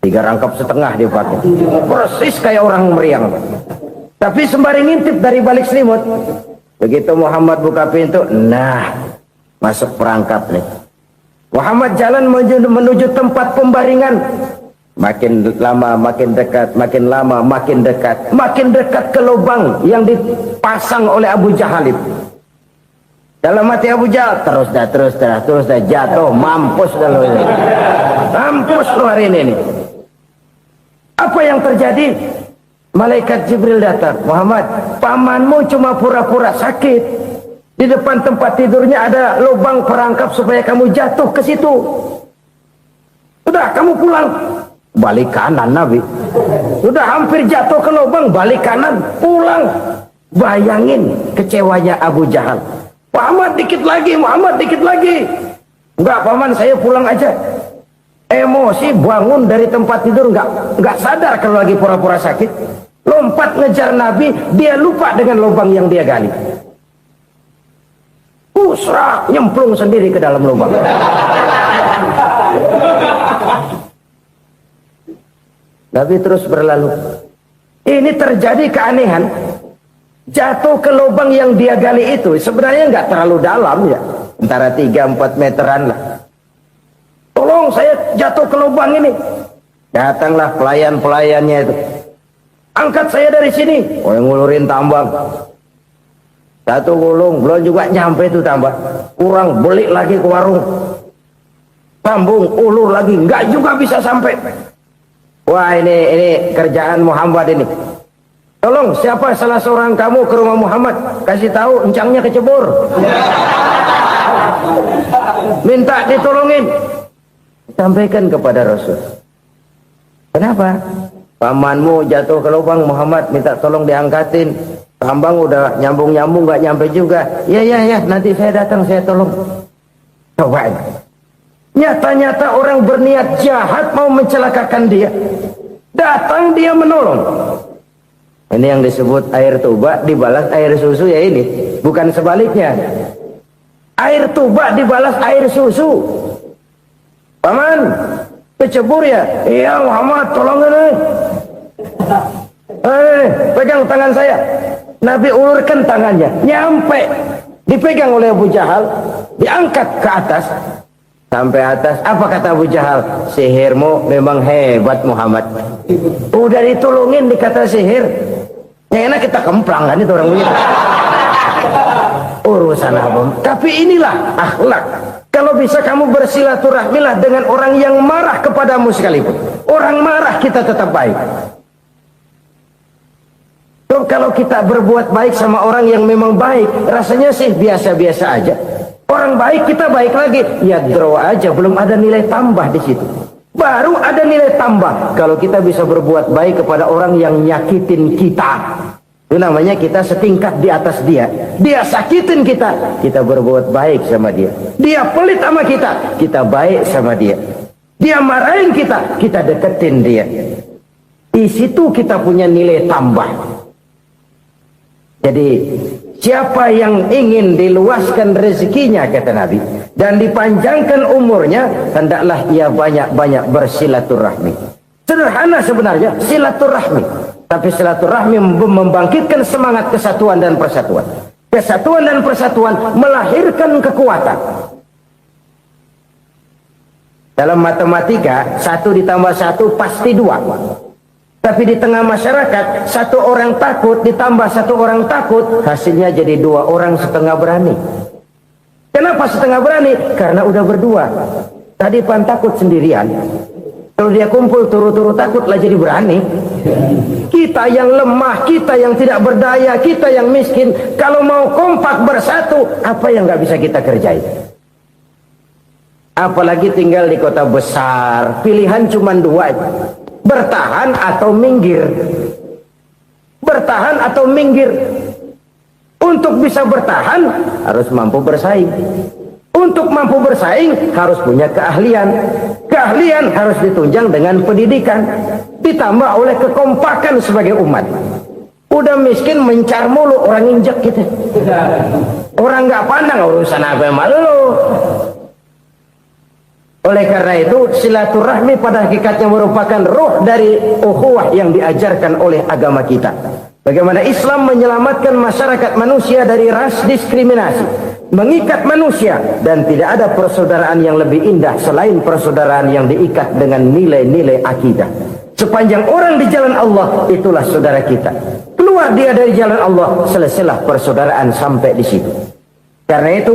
3 rangkap setengah dia pakai, persis kayak orang meriang. Tapi sembari ngintip dari balik selimut. Begitu Muhammad buka pintu, nah masuk perangkap nih. Muhammad jalan menuju tempat pembaringan. Makin lama makin dekat, makin lama makin dekat, makin dekat ke lubang yang dipasang oleh Abu Jahal itu. Dalam hati Abu Jahal, terus dah jatuh, mampus dah lo ini. Mampus lo hari ini nih. Apa yang terjadi? Malaikat Jibril datang. Muhammad, pamanmu cuma pura-pura sakit. Di depan tempat tidurnya ada lubang perangkap supaya kamu jatuh ke situ. Sudah, kamu pulang. Balik kanan Nabi. Sudah hampir jatuh ke lubang, balik kanan, pulang. Bayangin kecewanya Abu Jahal. Muhammad dikit lagi, Muhammad dikit lagi. Enggak paman, saya pulang aja. Emosi bangun dari tempat tidur, enggak sadar kalau lagi pura-pura sakit. Lompat ngejar Nabi, dia lupa dengan lubang yang dia gali. Usrak, nyemplung sendiri ke dalam lubang. Nabi terus berlalu. Ini terjadi keanehan. Jatuh ke lubang yang dia gali itu sebenarnya nggak terlalu dalam ya, antara 3-4 meteran lah. Tolong saya jatuh ke lubang ini. Datanglah pelayan-pelayannya itu. Angkat saya dari sini. Oh, yang ngulurin tambang. Satu gulung, belum juga nyampe itu tambang. Kurang, beli lagi ke warung. Sambung, ulur lagi, nggak juga bisa sampai. Wah, ini kerjaan Muhammad ini. Tolong, siapa salah seorang kamu ke rumah Muhammad, kasih tahu encangnya kecebur. Minta ditolongin. Sampaikan kepada Rasul. Kenapa? Pamanmu jatuh ke lubang, Muhammad minta tolong diangkatin. Tambang udah nyambung-nyambung nggak nyampe juga. Ya, nanti saya datang, saya tolong. Coba. Nyata-nyata orang berniat jahat mau mencelakakan dia. Datang dia menolong. Ini yang disebut air tuba dibalas air susu ya ini. Bukan sebaliknya. Air tuba dibalas air susu. Paman, kecebur ya? Iya Muhammad, tolong ini. Pegang tangan saya. Nabi ulurkan tangannya, nyampe. Dipegang oleh Abu Jahal, diangkat ke atas. Sampai atas, apa kata Abu Jahal? Sihirmu memang hebat Muhammad. Udah ditolongin dikata sihir. Yang enak kita kemplang kan itu orang begitu. Urusan apa? Tapi inilah akhlak. Kalau bisa kamu bersilaturahmilah dengan orang yang marah kepadamu sekalipun. Orang marah kita tetap baik. Kalau kita berbuat baik sama orang yang memang baik, rasanya sih biasa-biasa aja. Orang baik kita baik lagi, ya draw aja, belum ada nilai tambah di situ. Baru ada nilai tambah kalau kita bisa berbuat baik kepada orang yang nyakitin kita. Itu namanya kita setingkat di atas dia. Dia sakitin kita, kita berbuat baik sama dia. Dia pelit sama kita, kita baik sama dia. Dia marahin kita, kita deketin dia. Di situ kita punya nilai tambah. Jadi siapa yang ingin diluaskan rezekinya, kata Nabi, dan dipanjangkan umurnya, hendaklah ia banyak-banyak bersilaturahmi. Sederhana sebenarnya silaturahmi, tapi silaturahmi membangkitkan semangat kesatuan dan persatuan. Kesatuan dan persatuan melahirkan kekuatan. Dalam matematika 1 ditambah 1 pasti 2. Tapi di tengah masyarakat, 1 orang takut ditambah 1 orang takut, hasilnya jadi 2 orang setengah berani. Kenapa setengah berani? Karena udah berdua. Tadi pan takut sendirian. Kalau dia kumpul turu-turu takutlah jadi berani. Kita yang lemah, kita yang tidak berdaya, kita yang miskin, kalau mau kompak bersatu, apa yang nggak bisa kita kerjain? Apalagi tinggal di kota besar, pilihan cuma 2. Bertahan atau minggir. Bertahan atau minggir. Untuk bisa bertahan harus mampu bersaing. Untuk mampu bersaing harus punya keahlian. Keahlian harus ditunjang dengan pendidikan, ditambah oleh kekompakan sebagai umat. Udah miskin mencar mulu, orang injek gitu. Orang nggak pandang urusan apa malu. Oleh karena itu, silaturahmi pada hakikatnya merupakan roh dari ukhuwah yang diajarkan oleh agama kita. Bagaimana Islam menyelamatkan masyarakat manusia dari ras diskriminasi, mengikat manusia, dan tidak ada persaudaraan yang lebih indah selain persaudaraan yang diikat dengan nilai-nilai akidah. Sepanjang orang di jalan Allah, itulah saudara kita. Keluar dia dari jalan Allah, selesailah persaudaraan sampai di situ. Karena itu,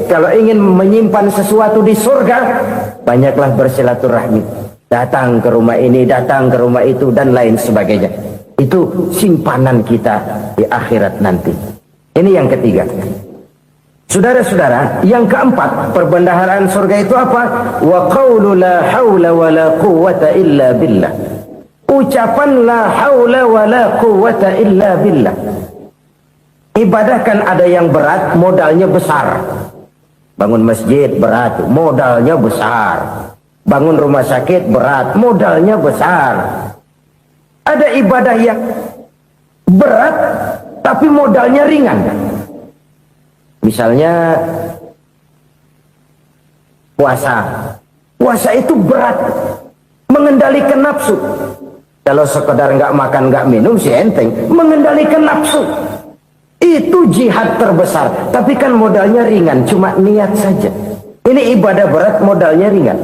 kalau ingin menyimpan sesuatu di surga, banyaklah bersilaturahmi. Datang ke rumah ini, datang ke rumah itu, dan lain sebagainya. Itu simpanan kita di akhirat nanti. Ini yang ketiga. Saudara-saudara, yang keempat, perbendaharaan surga itu apa? Wa qawlu la hawla wa la quwwata illa billah. Ucapan la hawla wa la quwwata illa billah. Ibadah kan ada yang berat, modalnya besar. Bangun masjid berat, modalnya besar. Bangun rumah sakit berat, modalnya besar. Ada ibadah yang berat, tapi modalnya ringan. Misalnya puasa. Puasa itu berat, mengendalikan nafsu. Kalau sekedar nggak makan, nggak minum sih enteng. Mengendalikan nafsu. Itu jihad terbesar, tapi kan modalnya ringan, cuma niat saja. Ini ibadah berat, modalnya ringan.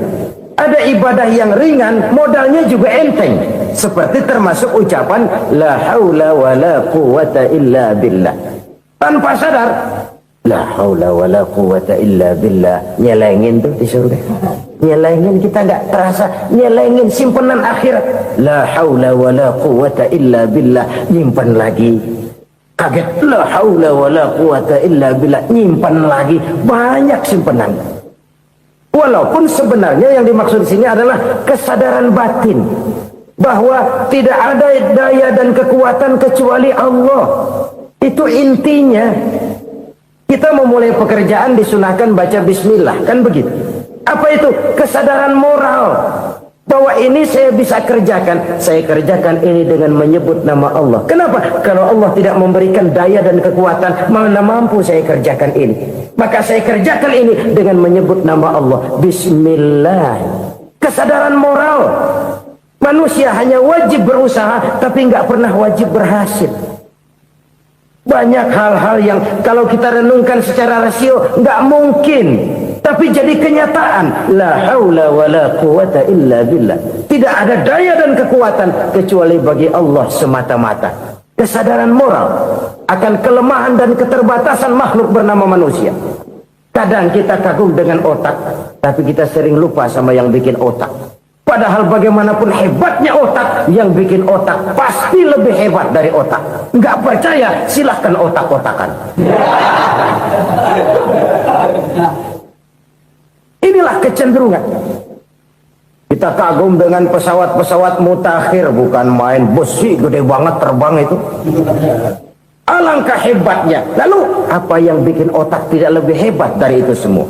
Ada ibadah yang ringan, modalnya juga enteng. Seperti termasuk ucapan la haula wa la quwwata illa billah. Tanpa sadar, la haula wa la quwwata illa billah. Nyelengin tuh di surga. Nyelengin, kita nggak terasa. Nyelengin simpenan akhirat. La haula wa la quwwata illa billah. Nyimpan lagi. Kaget, la haula wa la quwata illa billah, nyimpan lagi, banyak simpenan. Walaupun sebenarnya yang dimaksud di sini adalah kesadaran batin bahwa tidak ada daya dan kekuatan kecuali Allah. Itu intinya. Kita memulai pekerjaan disunahkan baca bismillah, kan begitu. Apa itu? Kesadaran moral. Bahwa ini saya bisa kerjakan. Saya kerjakan ini dengan menyebut nama Allah. Kenapa? Kalau Allah tidak memberikan daya dan kekuatan, mana mampu saya kerjakan ini. Maka saya kerjakan ini dengan menyebut nama Allah. Bismillah. Kesadaran moral. Manusia hanya wajib berusaha, tapi nggak pernah wajib berhasil. Banyak hal-hal yang kalau kita renungkan secara rasio nggak mungkin, tapi jadi kenyataan. La haula wala quwata illa billah. Tidak ada daya dan kekuatan kecuali bagi Allah semata-mata. Kesadaran moral akan kelemahan dan keterbatasan makhluk bernama manusia. Kadang kita kagum dengan otak, tapi kita sering lupa sama yang bikin otak. Padahal bagaimanapun hebatnya otak, yang bikin otak pasti lebih hebat dari otak. Nggak percaya, silahkan otak-otakan. Inilah kecenderungan. Kita kagum dengan pesawat-pesawat mutakhir, bukan main, besi gede banget terbang itu. Alangkah hebatnya. Lalu apa yang bikin otak tidak lebih hebat dari itu semua?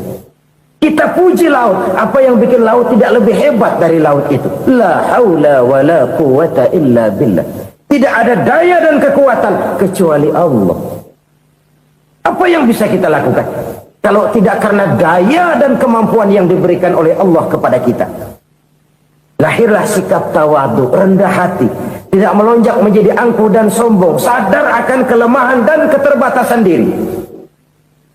Kita puji laut, apa yang bikin laut tidak lebih hebat dari laut itu? La haula wala quwata illa billah. Tidak ada daya dan kekuatan kecuali Allah. Apa yang bisa kita lakukan kalau tidak karena daya dan kemampuan yang diberikan oleh Allah kepada kita? Lahirlah sikap tawadu, rendah hati, tidak melonjak menjadi angkuh dan sombong, sadar akan kelemahan dan keterbatasan diri.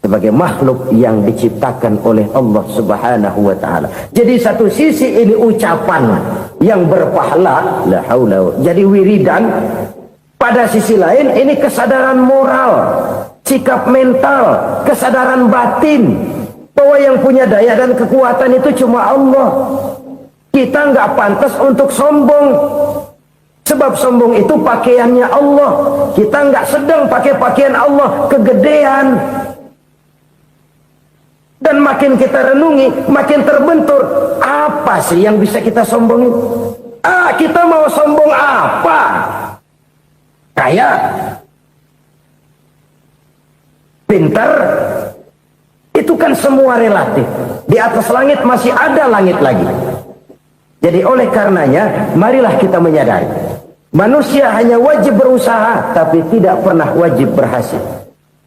Sebagai makhluk yang diciptakan oleh Allah Subhanahu wa ta'ala. Jadi satu sisi ini ucapan yang berpahala, la haula, jadi wiridan. Pada sisi lain ini kesadaran moral, sikap mental, kesadaran batin bahwa yang punya daya dan kekuatan itu cuma Allah. Kita nggak pantas untuk sombong, sebab sombong itu pakaiannya Allah. Kita nggak sedang pakai pakaian Allah, kegedean. Dan makin kita renungi, makin terbentur. Apa sih yang bisa kita sombongin? Kita mau sombong apa? Kaya? Pintar? Itu kan semua relatif. Di atas langit masih ada langit lagi. Jadi oleh karenanya, marilah kita menyadari. Manusia hanya wajib berusaha, tapi tidak pernah wajib berhasil.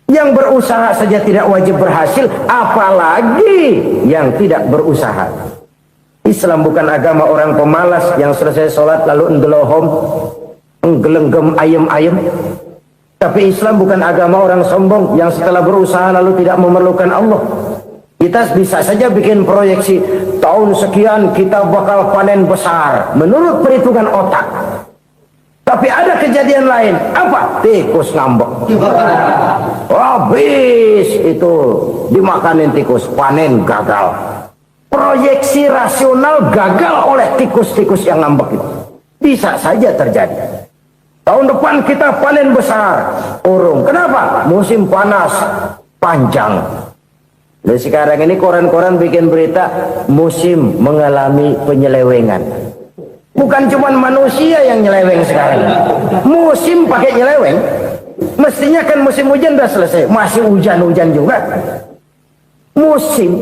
Yang berusaha saja tidak wajib berhasil, apalagi yang tidak berusaha. Islam bukan agama orang pemalas yang selesai sholat lalu ngelohom, nggelenggem ayem-ayem. Tapi Islam bukan agama orang sombong yang setelah berusaha lalu tidak memerlukan Allah. Kita bisa saja bikin proyeksi, tahun sekian kita bakal panen besar menurut perhitungan otak. Tapi ada kejadian lain. Apa? Tikus ngambek. Habis itu dimakanin tikus, panen gagal. Proyeksi rasional gagal oleh tikus-tikus yang ngambek itu. Bisa saja terjadi. Tahun depan kita panen besar, urung. Kenapa? Musim panas panjang. Dan sekarang ini koran-koran bikin berita musim mengalami penyelewengan. Bukan cuma manusia yang nyeleweng sekarang. Musim pakai nyeleweng. Mestinya kan musim hujan udah selesai. Masih hujan-hujan juga. Musim.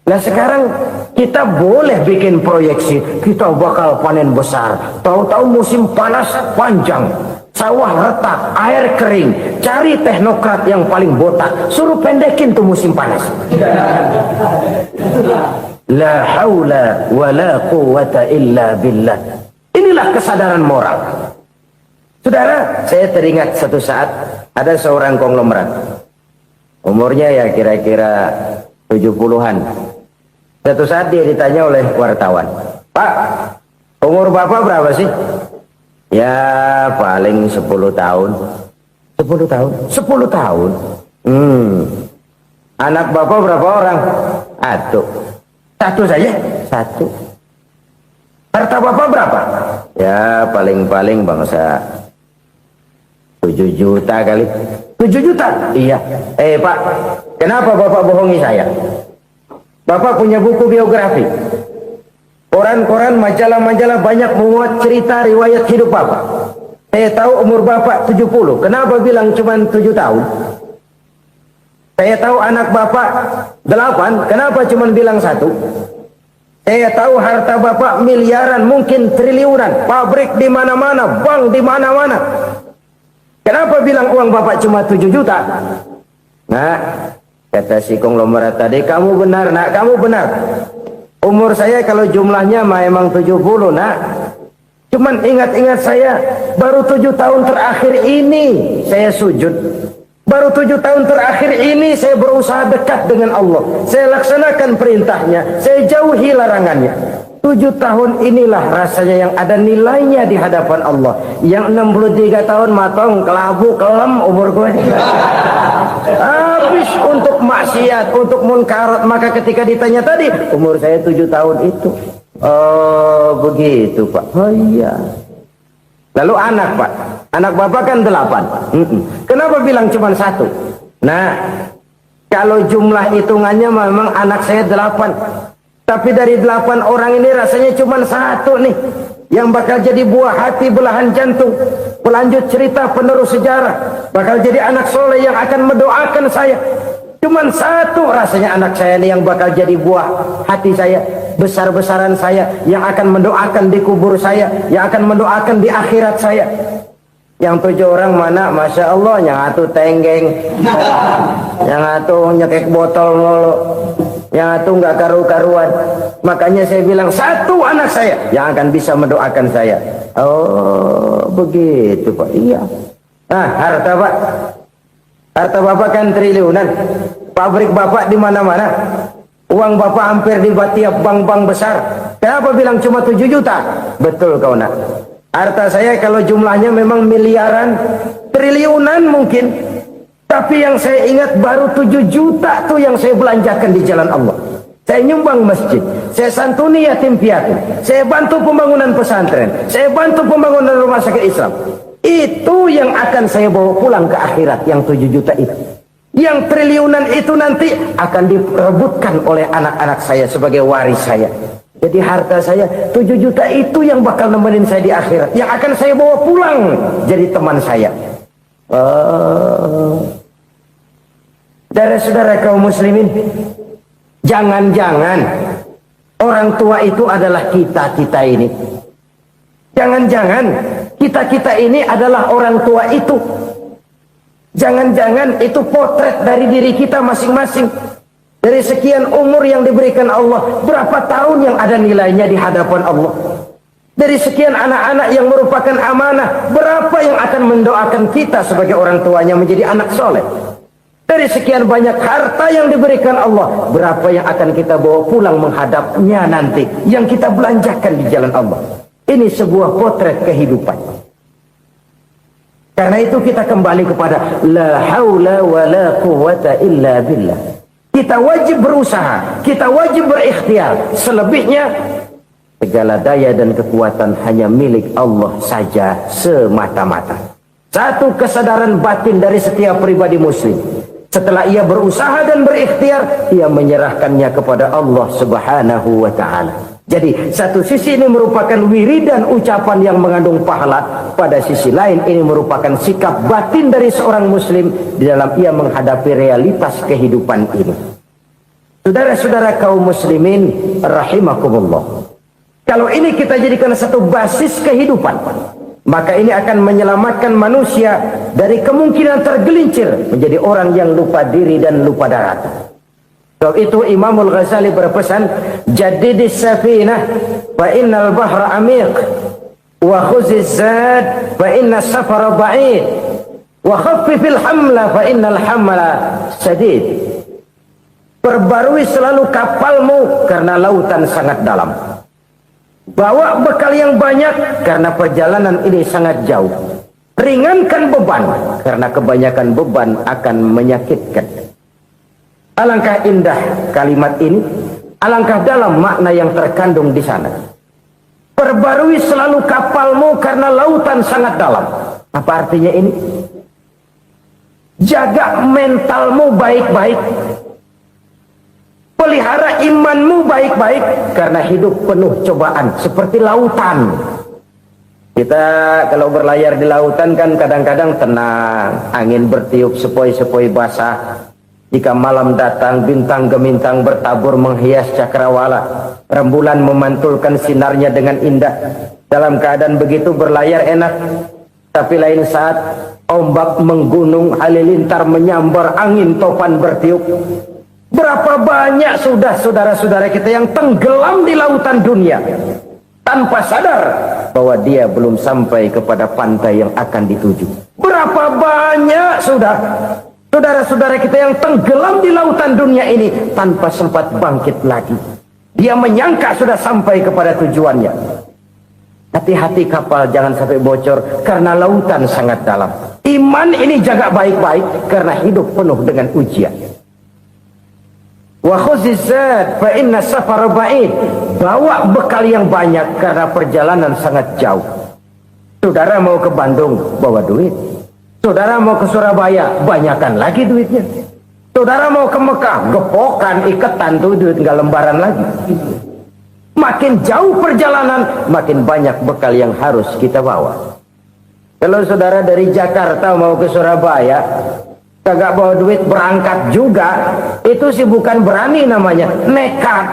Nah sekarang kita boleh bikin proyeksi. Kita bakal panen besar. Tahu-tahu musim panas panjang. Sawah retak, air kering. Cari teknokrat yang paling botak. Suruh pendekin tuh musim panas. La haula wa la quwata illa billah. Inilah kesadaran moral. Saudara, saya teringat satu saat ada seorang konglomerat. Umurnya ya kira-kira 70-an. Satu saat dia ditanya oleh wartawan, "Pak, umur Bapak berapa sih?" "Ya, paling 10 tahun." 10 tahun? 10 tahun? Anak Bapak berapa orang? Satu saja? Satu. Harta Bapak berapa? Ya paling-paling bangsa 7 juta kali. 7 juta? Iya. Pak, kenapa Bapak bohongi saya? Bapak punya buku biografi. Koran-koran, majalah-majalah banyak memuat cerita riwayat hidup Bapak. Saya tahu umur Bapak 70. Kenapa bilang cuma 7 tahun? Saya tahu anak bapak 8, kenapa cuma bilang 1? Saya tahu harta bapak miliaran, mungkin triliunan, pabrik di mana-mana, bank di mana-mana. Kenapa bilang uang bapak cuma 7 juta? Nah, kata si konglomerat tadi, kamu benar nak, kamu benar. Umur saya kalau jumlahnya memang 70 nak. Cuman ingat-ingat saya, baru 7 tahun terakhir ini saya sujud. Baru 7 tahun terakhir ini saya berusaha dekat dengan Allah. Saya laksanakan perintahnya, saya jauhi larangannya. 7 tahun inilah rasanya yang ada nilainya di hadapan Allah. Yang 63 tahun matong, kelabu, kelem umur gue. Habis untuk maksiat, untuk munkarat. Maka ketika ditanya tadi, umur saya 7 tahun itu. Oh begitu Pak. Oh iya. Lalu anak Pak, anak bapak kan 8. Kenapa bilang cuma 1? Nah, kalau jumlah hitungannya memang anak saya 8. Tapi dari 8 orang ini rasanya cuma 1 nih yang bakal jadi buah hati, belahan jantung, pelanjut cerita, penerus sejarah, bakal jadi anak soleh yang akan mendoakan saya. Cuman 1 rasanya anak saya ini yang bakal jadi buah hati saya, besar-besaran saya, yang akan mendoakan di kubur saya, yang akan mendoakan di akhirat saya. Yang 7 orang mana, Masya Allah, yang 1 tenggeng, yang 1 nyekek botol mulu, yang 1 nggak karu-karuan. Makanya saya bilang 1 anak saya yang akan bisa mendoakan saya. Oh begitu Pak. Iya. Nah, harta Pak, harta bapak kan triliunan, pabrik bapak di mana-mana, uang bapak hampir di tiap bank-bank besar. Kenapa bilang cuma 7 juta? Betul kau nak. Harta saya kalau jumlahnya memang miliaran, triliunan mungkin. Tapi yang saya ingat baru 7 juta tuh yang saya belanjakan di jalan Allah. Saya nyumbang masjid, saya santuni yatim piatu, saya bantu pembangunan pesantren, saya bantu pembangunan rumah sakit Islam. Itu yang akan saya bawa pulang ke akhirat, yang 7 juta itu. Yang triliunan itu nanti akan diperebutkan oleh anak-anak saya sebagai waris saya. Jadi harta saya 7 juta itu yang bakal nemenin saya di akhirat, yang akan saya bawa pulang jadi teman saya. Saudara-saudara kaum muslimin, jangan-jangan orang tua itu adalah kita-kita ini. Jangan-jangan kita-kita ini adalah orang tua itu. Jangan-jangan itu potret dari diri kita masing-masing. Dari sekian umur yang diberikan Allah, berapa tahun yang ada nilainya di hadapan Allah. Dari sekian anak-anak yang merupakan amanah, berapa yang akan mendoakan kita sebagai orang tuanya menjadi anak soleh. Dari sekian banyak harta yang diberikan Allah, berapa yang akan kita bawa pulang menghadapnya nanti, yang kita belanjakan di jalan Allah. Ini sebuah potret kehidupan. Karena itu kita kembali kepada la haula wa la quwwata illa billah. Kita wajib berusaha, kita wajib berikhtiar. Selebihnya segala daya dan kekuatan hanya milik Allah saja semata-mata. Satu kesadaran batin dari setiap pribadi muslim. Setelah ia berusaha dan berikhtiar, ia menyerahkannya kepada Allah Subhanahu wa ta'ala. Jadi satu sisi ini merupakan wiridan ucapan yang mengandung pahala, pada sisi lain ini merupakan sikap batin dari seorang muslim di dalam ia menghadapi realitas kehidupan ini. Saudara-saudara kaum muslimin rahimakumullah, kalau ini kita jadikan satu basis kehidupan, maka ini akan menyelamatkan manusia dari kemungkinan tergelincir menjadi orang yang lupa diri dan lupa darat. Sebab itu Imamul Ghazali berpesan, jadidis safinah fa innal bahra amiq wa khuziz zad fa inna safara ba'id wa khaffifil hamla fa innal hamla sadid. Perbarui selalu kapalmu karena lautan sangat dalam. Bawa bekal yang banyak karena perjalanan ini sangat jauh. Ringankan beban karena kebanyakan beban akan menyakitkan. Alangkah indah kalimat ini, alangkah dalam makna yang terkandung di sana. Perbarui selalu kapalmu karena lautan sangat dalam. Apa artinya ini? Jaga mentalmu baik-baik. Pelihara imanmu baik-baik karena hidup penuh cobaan seperti lautan. Kita kalau berlayar di lautan kan kadang-kadang tenang, angin bertiup sepoi-sepoi basah. Jika malam datang, bintang gemintang bertabur menghias cakrawala. Rembulan memantulkan sinarnya dengan indah. Dalam keadaan begitu berlayar enak. Tapi lain saat ombak menggunung, halilintar menyambar, angin topan bertiup. Berapa banyak sudah saudara-saudara kita yang tenggelam di lautan dunia tanpa sadar bahwa dia belum sampai kepada pantai yang akan dituju. Berapa banyak sudah saudara-saudara kita yang tenggelam di lautan dunia ini tanpa sempat bangkit lagi. Dia menyangka sudah sampai kepada tujuannya. Hati-hati kapal jangan sampai bocor karena lautan sangat dalam. Iman ini jaga baik-baik karena hidup penuh dengan ujian. Wa khuzizat fa inna safar ba'id. Bawa bekal yang banyak karena perjalanan sangat jauh. Saudara mau ke Bandung, bawa duit. Saudara mau ke Surabaya, banyakan lagi duitnya. Saudara mau ke Mekah, gepokan, iketan tuh duit nggak lembaran lagi. Makin jauh perjalanan, makin banyak bekal yang harus kita bawa. Kalau saudara dari Jakarta mau ke Surabaya, kagak bawa duit berangkat juga, itu sih bukan berani namanya, nekat.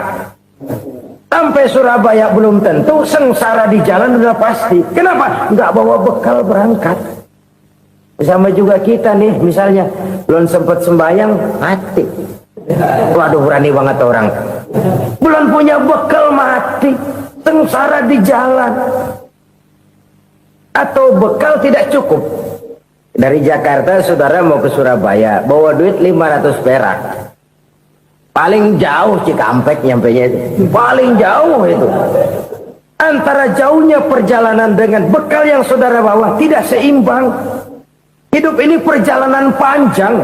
Sampai Surabaya belum tentu, sengsara di jalan udah pasti. Kenapa? Nggak bawa bekal berangkat. Sama juga kita nih, misalnya belum sempat sembahyang, mati. Waduh, berani banget orang. Belum punya bekal, mati. Sengsara di jalan. Atau bekal tidak cukup. Dari Jakarta saudara mau ke Surabaya, bawa duit 500 perak. Paling jauh Cikampek nyampenya itu. Paling jauh itu. Antara jauhnya perjalanan dengan bekal yang saudara bawa tidak seimbang. Hidup ini perjalanan panjang.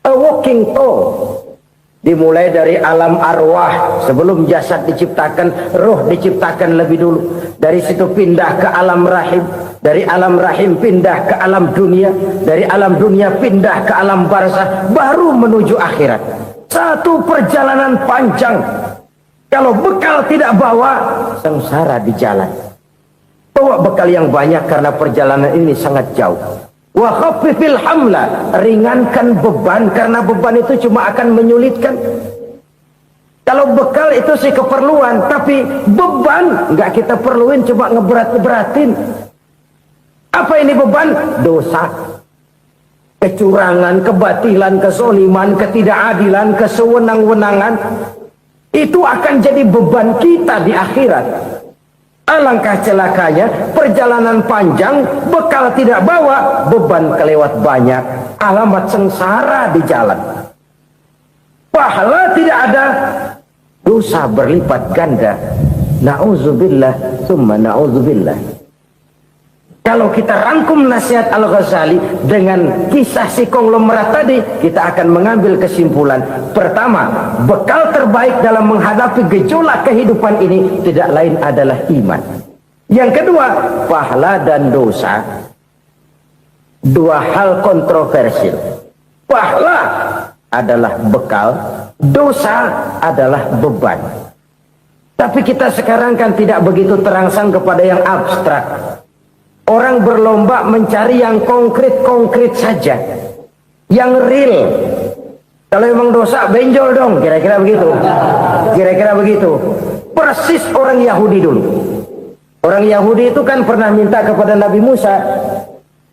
A walking tour. Dimulai dari alam arwah. Sebelum jasad diciptakan, roh diciptakan lebih dulu. Dari situ pindah ke alam rahim. Dari alam rahim pindah ke alam dunia. Dari alam dunia pindah ke alam barzah. Baru menuju akhirat. Satu perjalanan panjang. Kalau bekal tidak bawa, sengsara di jalan. Bawa bekal yang banyak karena perjalanan ini sangat jauh. Wa khaffifil hamla, ringankan beban karena beban itu cuma akan menyulitkan. Kalau bekal itu sih keperluan, tapi beban nggak kita perluin, coba ngeberat-beratin. Apa ini beban? Dosa, kecurangan, kebatilan, kesoliman, ketidakadilan, kesewenang-wenangan. Itu akan jadi beban kita di akhirat. Alangkah celakanya, perjalanan panjang, bekal tidak bawa, beban kelewat banyak, alamat sengsara di jalan. Pahala tidak ada, dosa berlipat ganda. Na'udzubillah, summa na'udzubillah. Kalau kita rangkum nasihat Al-Ghazali dengan kisah si konglomerat tadi, kita akan mengambil kesimpulan. Pertama, bekal terbaik dalam menghadapi gejolak kehidupan ini tidak lain adalah iman. Yang kedua, pahala dan dosa. Dua hal kontroversial. Pahala adalah bekal, dosa adalah beban. Tapi kita sekarang kan tidak begitu terangsang kepada yang abstrak. Orang berlomba mencari yang konkret-konkret saja. Yang real. Kalau memang dosa, benjol dong. Kira-kira begitu. Kira-kira begitu. Persis orang Yahudi dulu. Orang Yahudi itu kan pernah minta kepada Nabi Musa.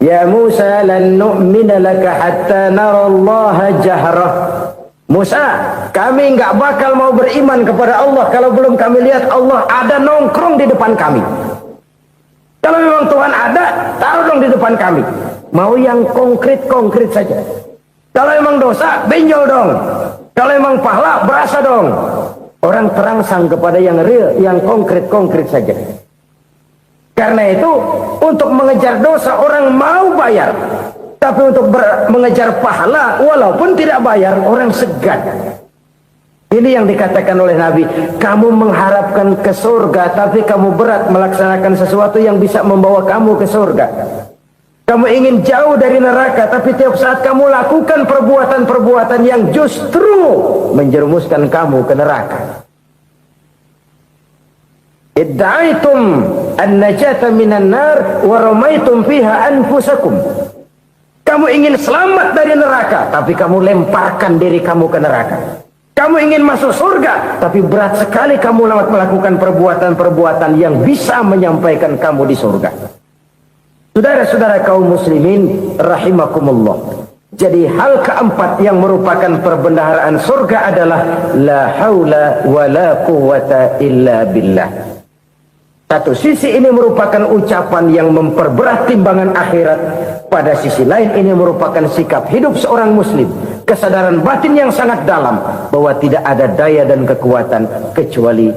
Ya Musa, lan nu'mina laka hatta narallaha jahrah. Musa, kami nggak bakal mau beriman kepada Allah kalau belum kami lihat Allah ada nongkrong di depan kami. Kalau memang Tuhan ada, taruh dong di depan kami. Mau yang konkret-konkret saja. Kalau memang dosa, benjol dong. Kalau memang pahala, berasa dong. Orang terangsang kepada yang real, yang konkret-konkret saja. Karena itu, untuk mengejar dosa, orang mau bayar. Tapi untuk mengejar pahala, walaupun tidak bayar, orang segan. Ini yang dikatakan oleh Nabi, kamu mengharapkan ke surga, tapi kamu berat melaksanakan sesuatu yang bisa membawa kamu ke surga. Kamu ingin jauh dari neraka, tapi tiap saat kamu lakukan perbuatan-perbuatan yang justru menjerumuskan kamu ke neraka. Idda'aitum an-najata minan nar wa ramaitum fiha anfusakum. Kamu ingin selamat dari neraka, tapi kamu lemparkan diri kamu ke neraka. Kamu ingin masuk surga, tapi berat sekali kamu melakukan perbuatan-perbuatan yang bisa menyampaikan kamu di surga. Saudara-saudara kaum muslimin rahimakumullah. Jadi hal keempat yang merupakan perbendaharaan surga adalah la haula wa la quwwata illa billah. Satu sisi ini merupakan ucapan yang memperberat timbangan akhirat. Pada sisi lain ini merupakan sikap hidup seorang muslim. Kesadaran batin yang sangat dalam bahwa tidak ada daya dan kekuatan kecuali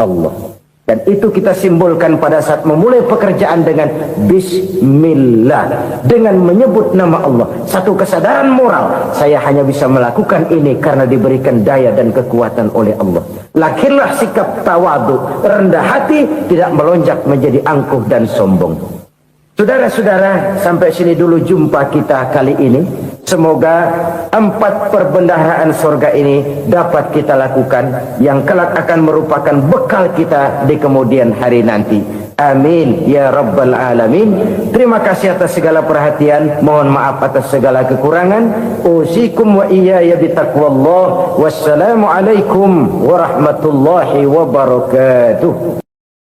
Allah. Dan itu kita simbolkan pada saat memulai pekerjaan dengan Bismillah. Dengan menyebut nama Allah. Satu kesadaran moral. Saya hanya bisa melakukan ini karena diberikan daya dan kekuatan oleh Allah. Lahirlah sikap tawadu, rendah hati, tidak melonjak menjadi angkuh dan sombong. Saudara-saudara, sampai sini dulu jumpa kita kali ini. Semoga 4 perbendaharaan surga ini dapat kita lakukan, yang kelak akan merupakan bekal kita di kemudian hari nanti. Amin ya rabbal alamin. Terima kasih atas segala perhatian. Mohon maaf atas segala kekurangan. Usikum wa iyaya bitaqwallah. Wassalamualaikum warahmatullahi wabarakatuh.